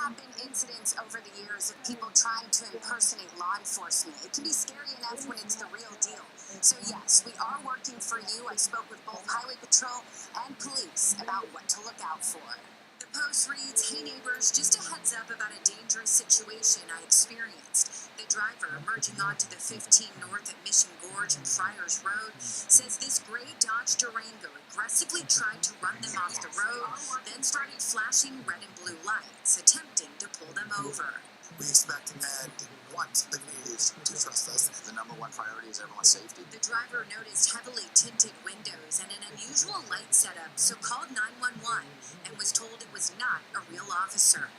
have been incidents over the years of people trying to impersonate law enforcement. It can be scary enough when it's the real deal. So yes, we are working for you. I spoke with both Highway Patrol and police about what to look out for. The post reads, "Hey neighbors, just a heads up about a dangerous situation I experienced. The driver merging onto the 15 north at Mission Gorge and Friars Road says this gray Dodge Durango aggressively tried to run them off the road, then started flashing red and blue lights, attempting to pull them over. We expect and want the communities to trust us. The number one priority is everyone's safety. The driver noticed heavily tinted windows and an unusual light setup, so called 911 and was told it was not a real officer.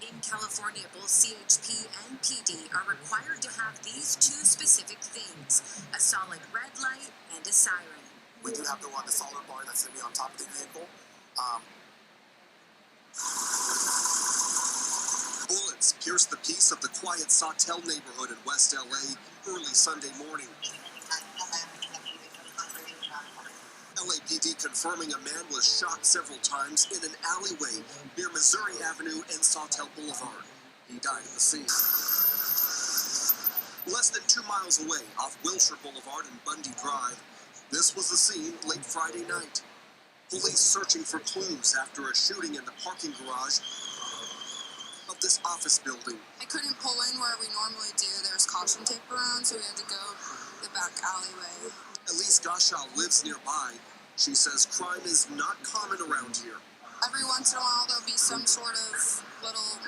In California, both CHP and PD are required to have these two specific things: a solid red light and a siren. We do have the solar bar that's going to be on top of the vehicle. Bullets pierced the peace of the quiet Sawtell neighborhood in West LA early Sunday morning. LAPD confirming a man was shot several times in an alleyway near Missouri Avenue and Sawtell Boulevard. He died at the scene. Less than 2 miles away off Wilshire Boulevard and Bundy Drive, this was the scene late Friday night. Police searching for clues after a shooting in the parking garage of this office building. I couldn't pull in where we normally do. There's caution tape around, so we had to go the back alleyway. Elise Gashaw lives nearby. She says crime is not common around here. Every once in a while, there'll be some sort of little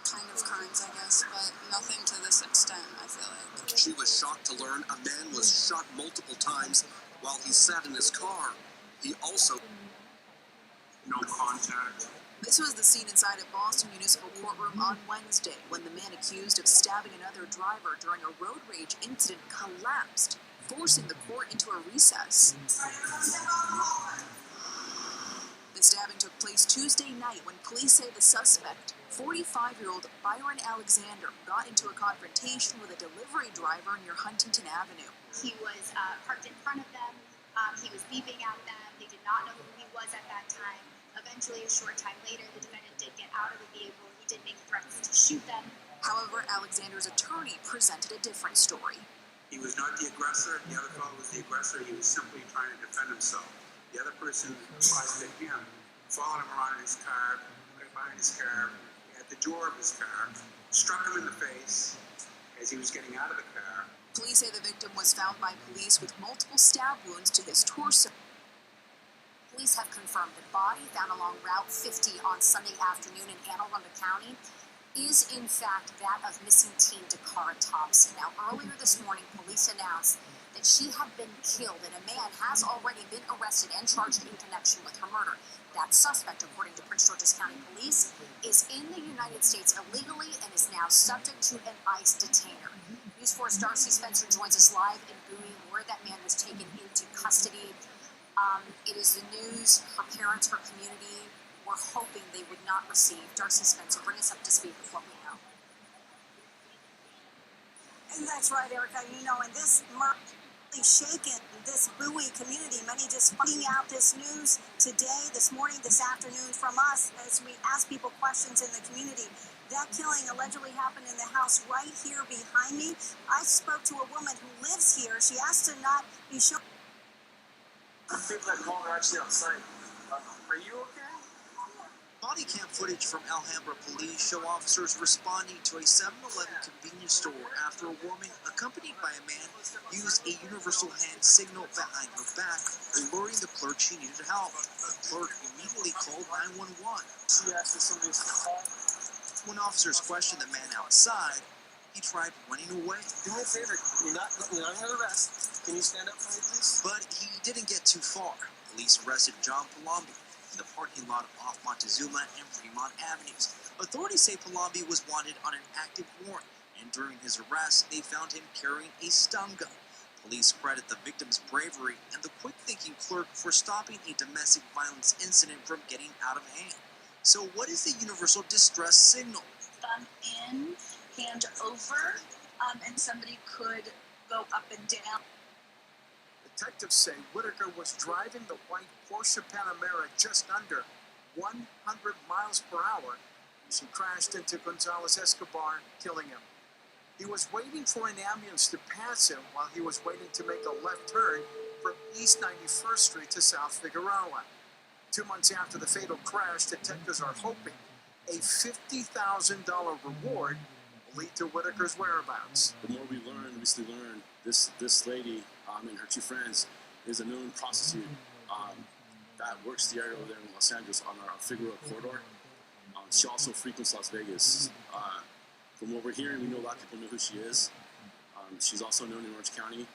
kind of crimes, I guess, but nothing to this extent, I feel like. She was shocked to learn a man was shot multiple times while he sat in his car. He also... No contact. This was the scene inside a Boston Municipal Courtroom on Wednesday when the man accused of stabbing another driver during a road rage incident collapsed, forcing the court into a recess. The stabbing took place Tuesday night when police say the suspect, 45-year-old Byron Alexander, got into a confrontation with a delivery driver near Huntington Avenue. He was parked in front of them. He was beeping at them. They did not know who he was at that time. Eventually, a short time later, the defendant did get out of the vehicle. He did make threats to shoot them. However, Alexander's attorney presented a different story. He was not the aggressor. The other fellow was the aggressor. He was simply trying to defend himself. The other person tried to him, followed him around in his car, right behind his car, at the door of his car, struck him in the face as he was getting out of the car. Police say the victim was found by police with multiple stab wounds to his torso. Police have confirmed the body found along Route 50 on Sunday afternoon in Anne Arundel County is in fact that of missing teen Dakara Thompson. Now, earlier this morning, police announced that she had been killed and a man has already been arrested and charged in connection with her murder. That suspect, according to Prince George's County Police, is in the United States illegally and is now subject to an ICE detainer. News 4's Darcy Spencer joins us live in Bowie, where that man was taken into custody. It is the news her parents, her community were hoping they would not receive. Darcy Spencer, bring us up to speed with what we know. And that's right, Erica. You know, in this really shaken, this Bowie community, many just finding out this news today, this morning, this afternoon from us as we ask people questions in the community. That killing allegedly happened in the house right here behind me. I spoke to a woman who lives here. She asked to not be shown. People that called are actually outside. Are you okay? Body cam footage from Alhambra police show officers responding to a 7-Eleven convenience store after a woman, accompanied by a man, used a universal hand signal behind her back, alerting the clerk she needed help. The clerk immediately called 911. She asked if somebody was called. When officers questioned the man outside, he tried running away. Do me a favor. You're not under arrest. Can you stand up for me, please? But he didn't get too far. Police arrested John Palombi in the parking lot off Montezuma and Fremont Avenues. Authorities say Palombi was wanted on an active warrant, and during his arrest, they found him carrying a stun gun. Police credit the victim's bravery and the quick-thinking clerk for stopping a domestic violence incident from getting out of hand. So what is the universal distress signal? Thumb in, hand over, and somebody could go up and down. Detectives say Whitaker was driving the white Porsche Panamera just under 100 miles per hour She crashed into Gonzalez Escobar, killing him. He was waiting for an ambulance to pass him while he was waiting to make a left turn from East 91st Street to South Figueroa. 2 months after the fatal crash, detectives are hoping a $50,000 reward will lead to Whitaker's whereabouts. The more we still learn this lady and her two friends is a known prostitute that works the area over there in Los Angeles on our Figueroa corridor. She also frequents Las Vegas. From what we're hearing, we know a lot of people know who she is. She's also known in Orange County,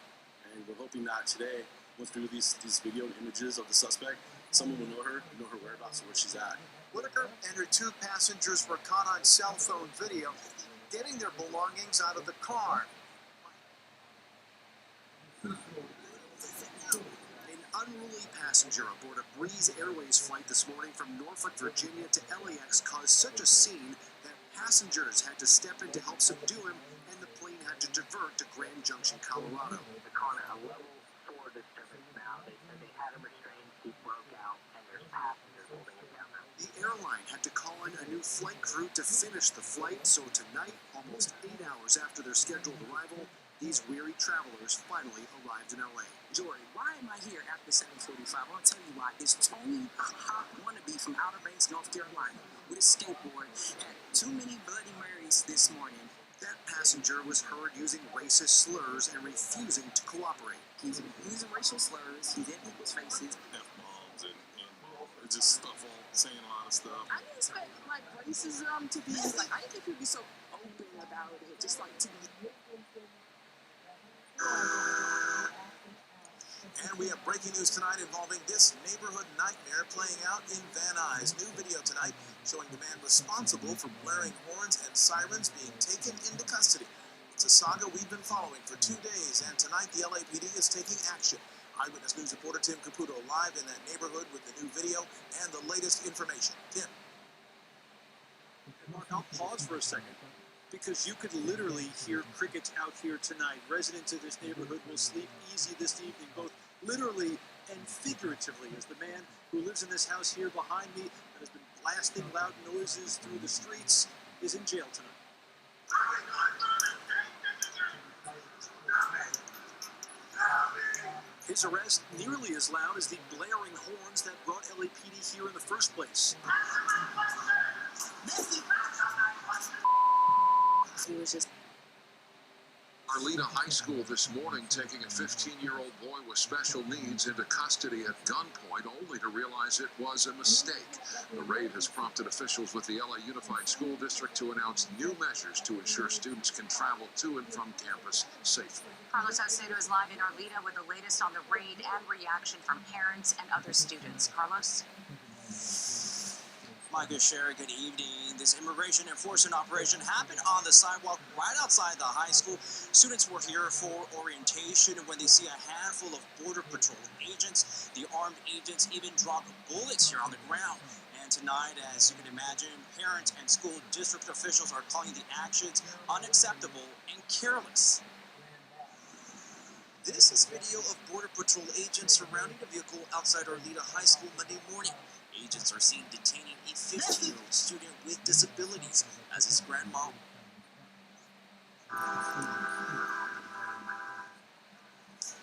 and we're hoping that today, once we release these video and images of the suspect, someone will know her whereabouts and where she's at. Whitaker and her two passengers were caught on cell phone video getting their belongings out of the car. An unruly passenger aboard a Breeze Airways flight this morning from Norfolk, Virginia to LAX caused such a scene that passengers had to step in to help subdue him, and the plane had to divert to Grand Junction, Colorado. They're calling it a level 4 disturbance now. They said they had him restrained, he broke out, and there's passengers holding him down now. The airline had to call in a new flight crew to finish the flight, so tonight, almost 8 hours after their scheduled arrival, these weary travelers finally arrived in LA. Jory, why am I here after 7:45? I'll tell you why. It's Tony Hawk wannabe from Outer Banks, North Carolina, with a skateboard. Had too many Bloody Marys this morning. That passenger was heard using racist slurs and refusing to cooperate. He's using racial slurs. He's in people's faces. F-bombs and just stuff, all saying a lot of stuff. I didn't expect like racism to be like. I didn't think he'd be so open about it. Just like to be. And we have breaking news tonight involving this neighborhood nightmare playing out in Van Nuys. New video tonight showing the man responsible for blaring horns and sirens being taken into custody. It's a saga we've been following for 2 days, and tonight the LAPD is taking action. Eyewitness News reporter Tim Caputo live in that neighborhood with the new video and the latest information. Tim. Mark, I'll pause for a second, because you could literally hear crickets out here tonight. Residents of this neighborhood will sleep easy this evening, both literally and figuratively, as the man who lives in this house here behind me that has been blasting loud noises through the streets is in jail tonight. His arrest nearly as loud as the blaring horns that brought LAPD here in the first place. He was just. Arleta High School this morning taking a 15-year-old boy with special needs into custody at gunpoint, only to realize it was a mistake. The raid has prompted officials with the LA Unified School District to announce new measures to ensure students can travel to and from campus safely. Carlos Salcedo is live in Arleta with the latest on the raid and reaction from parents and other students. Carlos? Michael Sherry, good evening. This immigration enforcement operation happened on the sidewalk right outside the high school. Students were here for orientation, and when they see a handful of Border Patrol agents, the armed agents even dropped bullets here on the ground. And tonight, as you can imagine, parents and school district officials are calling the actions unacceptable and careless. This is video of Border Patrol agents surrounding the vehicle outside Arleta High School Monday morning. Agents are seen detaining a 15-year-old student with disabilities as his grandma.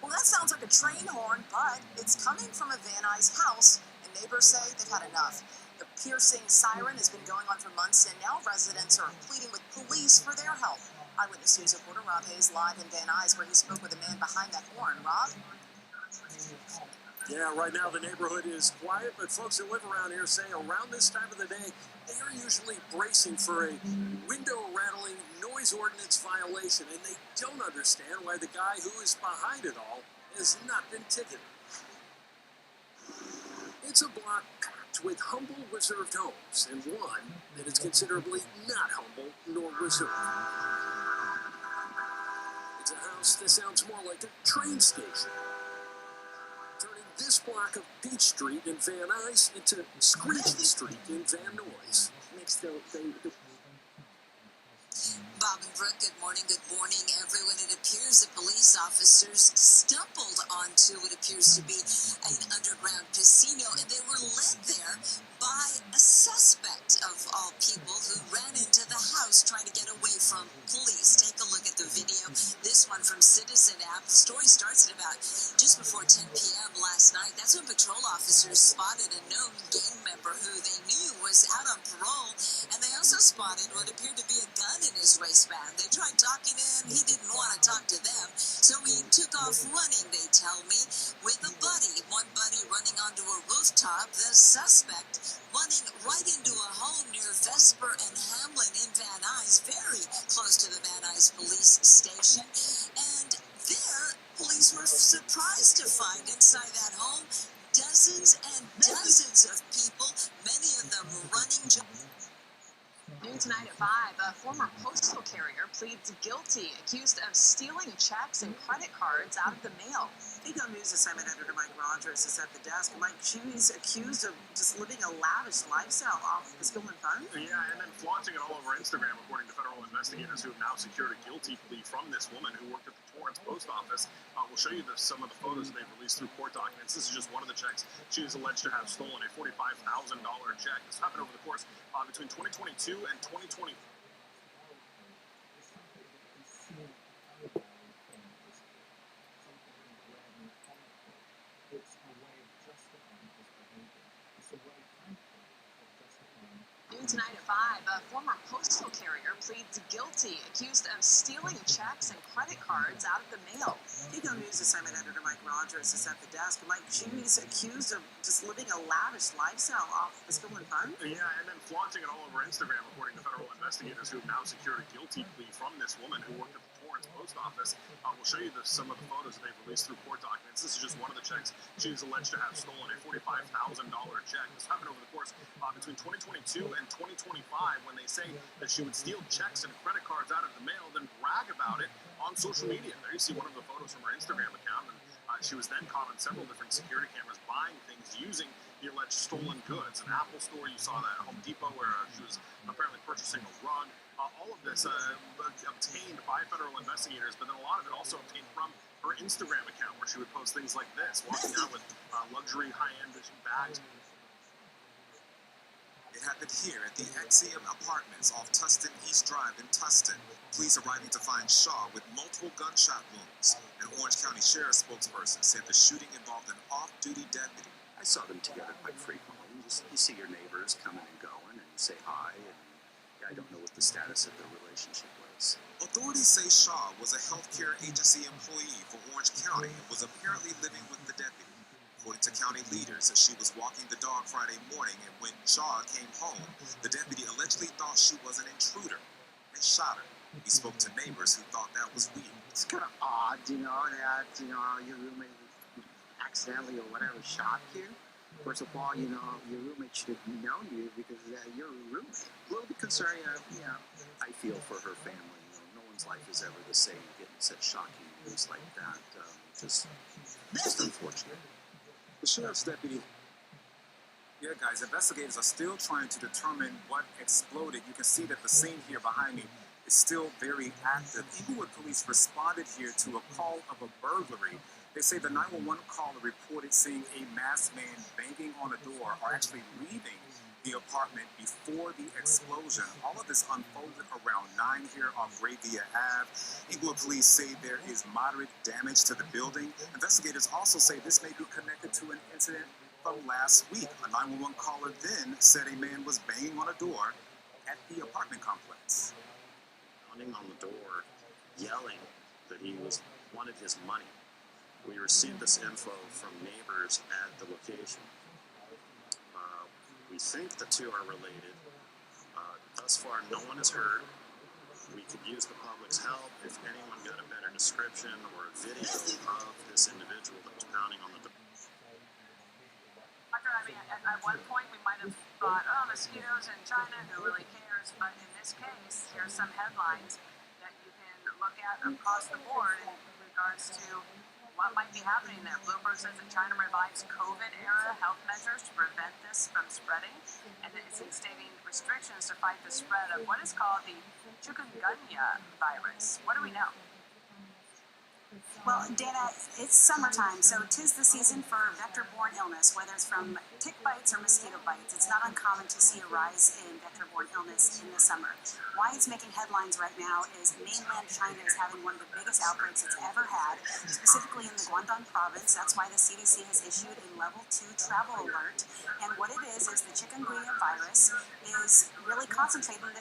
Well, that sounds like a train horn, but it's coming from a Van Nuys house, and neighbors say they've had enough. The piercing siren has been going on for months, and now residents are pleading with police for their help. Eyewitness News reporter Rob Hayes live in Van Nuys, where he spoke with a man behind that horn. Rob? Yeah, right now the neighborhood is quiet, but folks that live around here say around this time of the day, they are usually bracing for a window-rattling noise ordinance violation, and they don't understand why the guy who is behind it all has not been ticketed. It's a block packed with humble, reserved homes, and one that is considerably not humble nor reserved. It's a house that sounds more like a train station, turning this block of Peach Street in Van Nuys into Screechy Street in Van Nuys. Bob and Brooke, good morning, everyone. It appears that police officers stumbled onto what appears to be an underground casino, and they were led there by a suspect of all people who spotted a known gang member who they knew was out on parole, and they also spotted what appeared to be a gun in his waistband. They tried talking to him. He didn't want to talk to them, so he took off running, they tell me, with a buddy. One buddy running onto a rooftop, the suspect running right into a home near Vesper and Hamlin in Van Nuys, very close to the Van Nuys police station. And there, police were surprised to find inside that home dozens and dozens of people, many of them running. New tonight at 5, a former postal carrier pleads guilty, accused of stealing checks and credit cards out of the mail. Eagle News assignment editor Mike Rogers is at the desk. Mike, she's accused of just living a lavish lifestyle off the stolen funds. Yeah, and then flaunting it all over Instagram, according to federal investigators who have now secured a guilty plea from this woman who worked at the Torrance post office. We'll show you some of the photos that they've released through court documents. This is just one of the checks she is alleged to have stolen, a $45,000 check. This happened over the course between 2022 and 2020. Tonight at 5, a former postal carrier pleads guilty, accused of stealing checks and credit cards out of the mail. Eagle News assignment editor Mike Rogers is at the desk. Mike, she's accused of just living a lavish lifestyle off the stolen funds. Yeah, and then flaunting it all over Instagram, according to federal investigators who have now secured a guilty plea from this woman who worked at the Torrance post office. We'll show you some of the photos that they've released through court documents. This is just one of the checks she is alleged to have stolen, a $45,000 check. This happened over the course between 2022 and 2025, when they say that she would steal checks and credit cards out of the mail, then brag about it on social media. There you see one of the photos from her Instagram account, and she was then caught on several different security cameras buying things using the alleged stolen goods. An Apple store, you saw that at Home Depot, where she was apparently purchasing a rug. All of this obtained by federal investigators, but then a lot of it also obtained from her Instagram account, where she would post things like this, walking out with luxury high-end bags. It happened here at the Axiom Apartments off Tustin East Drive in Tustin. Police arriving to find Shaw with multiple gunshot wounds. An Orange County Sheriff's spokesperson said the shooting involved an off-duty deputy. I saw them together quite frequently. You see your neighbors coming and going, and you say hi, and I don't know what the status of their relationship was. Authorities say Shaw was a healthcare agency employee for Orange County and was apparently living with the deputy. According to county leaders, she was walking the dog Friday morning, and when Shaw came home, the deputy allegedly thought she was an intruder and shot her. He spoke to neighbors who thought that was weird. It's kind of odd, that, your roommate accidentally or whatever shot you. First of all, your roommate should have known you because you're a roommate. A little bit concerning, I feel for her family. No one's life is ever the same. Getting such shocking news like that, just unfortunate. The sheriff's deputy. Yeah, guys, investigators are still trying to determine what exploded. You can see that the scene here behind me is still very active. Inglewood police responded here to a call of a burglary. They say the 911 caller reported seeing a masked man banging on a door, or actually leaving the apartment before the explosion. All of this unfolded around 9 here on Gravia Ave. Inglewood police say there is moderate damage to the building. Investigators also say this may be connected to an incident from last week. A 911 caller then said a man was banging on a door at the apartment complex. Pounding on the door, yelling that he wanted his money. We received this info from neighbors at the location. We think the two are related. Thus far, no one is hurt. We could use the public's help if anyone got a better description or a video of this individual that was pounding on the door. I mean, at one point we might have thought, mosquitoes in China, who really cares? But in this case, here's some headlines that you can look at across the board in regards to what might be happening there. Bloomberg says that China revives COVID-era health measures to prevent this from spreading, and it's instating restrictions to fight the spread of what is called the chikungunya virus. What do we know? Well, Dana, it's summertime, so 'tis the season for vector-borne illness, whether it's from tick bites or mosquito bites. It's not uncommon to see a rise in vector-borne illness in the summer. Why it's making headlines right now is mainland China is having one of the biggest outbreaks it's ever had, specifically in the Guangdong province. That's why the CDC has issued a level 2 travel alert. And what it is the chikungunya virus is really concentrated in this